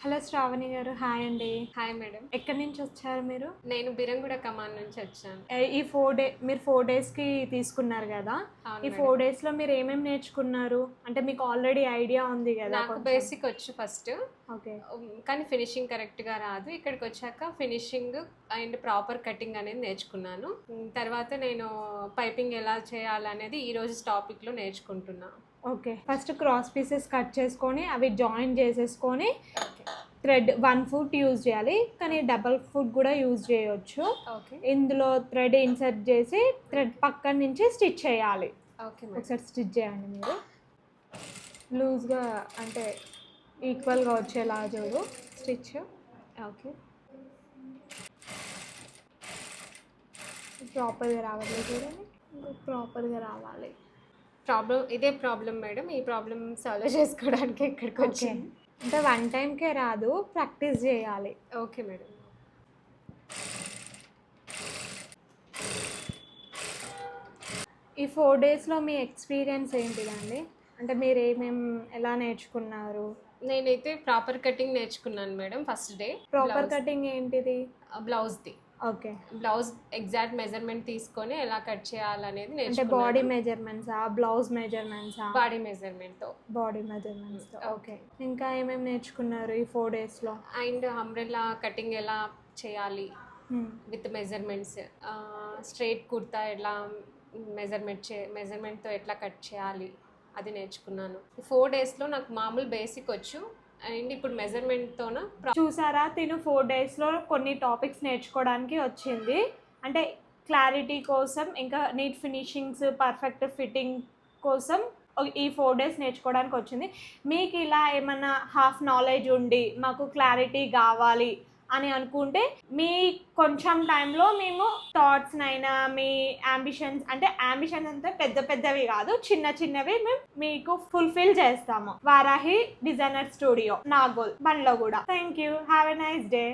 Hello Shravani గారు, hi అండి. Hi madam. ఎక్కడి నుంచి వచ్చారు మీరు? నేను బిరంగూడ కమాన్ నుంచి వచ్చాను. ఈ 4 డే మీరు 4 డేస్కి తీసుకున్నారు కదా, అవును ఈ మేడం. 4 డేస్లో మీరు ఏమేమి నేర్చుకున్నారు? అంటే మీకు ఆల్రెడీ ఐడియా ఉంది కదా నాకు కొంచెం. బేసిక్ వచ్చు ఫస్ట్, ఓకే. కానీ ఫినిషింగ్ కరెక్ట్గా రాదు. ఇక్కడికి వచ్చాక ఫినిషింగ్ అండ్ ప్రాపర్ కటింగ్ అనేది నేర్చుకున్నాను. తర్వాత నేను పైపింగ్ ఎలా చేయాలనేది ఈ రోజు టాపిక్లో నేర్చుకుంటున్నా. Okay, first cross pieces cut చేసుకొని అవి జాయిన్ చేసేసుకొని ఓకే థ్రెడ్ 1 ఫుట్ యూజ్ చేయాలి, కానీ డబల్ ఫుట్ కూడా యూజ్ చేయొచ్చు. ఓకే ఇందులో థ్రెడ్ ఇన్సర్ట్ చేసి థ్రెడ్ పక్కన నుంచి స్టిచ్ చేయాలి. Okay madam. ఒకసారి స్టిచ్ చేయండి మీరు. లూజ్గా అంటే ఈక్వల్గా వచ్చేలా చూడు స్టిచ్. ఓకే, ప్రాపర్గా రావాలి చూడండి, ప్రాపర్గా రావాలి. ఇదే ప్రాబ్లం మేడం. ఈ ప్రాబ్లం సాల్వ్ చేసుకోవడానికి ఇక్కడికి ఓకే, వచ్చాను. అంటే 1 టైంకే రాదు, ప్రాక్టీస్ చేయాలి. Okay madam. ఈ 4 డేస్లో మీ ఎక్స్పీరియన్స్ ఏంటిదండి? అంటే మీరు ఎలా నేర్చుకున్నారు? నేనైతే ప్రాపర్ కటింగ్ నేర్చుకున్నాను madam first day. Proper cutting ఏంటిది? బ్లౌజ్ది ఓకే, బ్లౌజ్ ఎగ్జాక్ట్ మెజర్మెంట్ తీసుకొని ఎలా కట్ చేయాలనేది అంటే నేర్చుకున్నాను. బాడీ మెజర్మెంట్సా, బ్లౌజ్ మెజర్మెంట్సా? బాడీ మెజర్మెంట్తో బాడీ మెజర్మెంట్స్. ఓకే, ఇంకా ఏమేమి నేర్చుకున్నారు ఈ 4 డేస్లో? అండ్ అంబ్రెల్లా కటింగ్ ఎలా చేయాలి విత్ మెజర్మెంట్స్, స్ట్రైట్ కుర్తా ఎలా మెజర్మెంట్తో ఎట్లా కట్ చేయాలి అది నేర్చుకున్నాను. 4 డేస్లో నాకు మామూలు బేసిక్ వచ్చు. అండ్ ఇప్పుడు మెజర్మెంట్తోన చూసారా, తిను 4 డేస్లో కొన్ని టాపిక్స్ నేర్చుకోవడానికి వచ్చింది. అంటే క్లారిటీ కోసం, ఇంకా నీట్ ఫినిషింగ్స్, పర్ఫెక్ట్ ఫిట్టింగ్ కోసం ఈ 4 డేస్ నేర్చుకోవడానికి వచ్చింది. మీకు ఇలా ఏమన్నా హాఫ్ నాలెడ్జ్ ఉండి మాకు క్లారిటీ కావాలి అని అనుకుంటే మీ కొంచెం టైంలో మేము థాట్స్నైనా మీ అంబిషన్స్ అంటే పెద్ద పెద్దవి కాదు, చిన్న చిన్నవి మేము మీకు ఫుల్ఫిల్ చేస్తాము. వారాహి డిజైనర్ స్టూడియో, నాగోల్, బండ్లో కూడా. Thank you, have a nice day.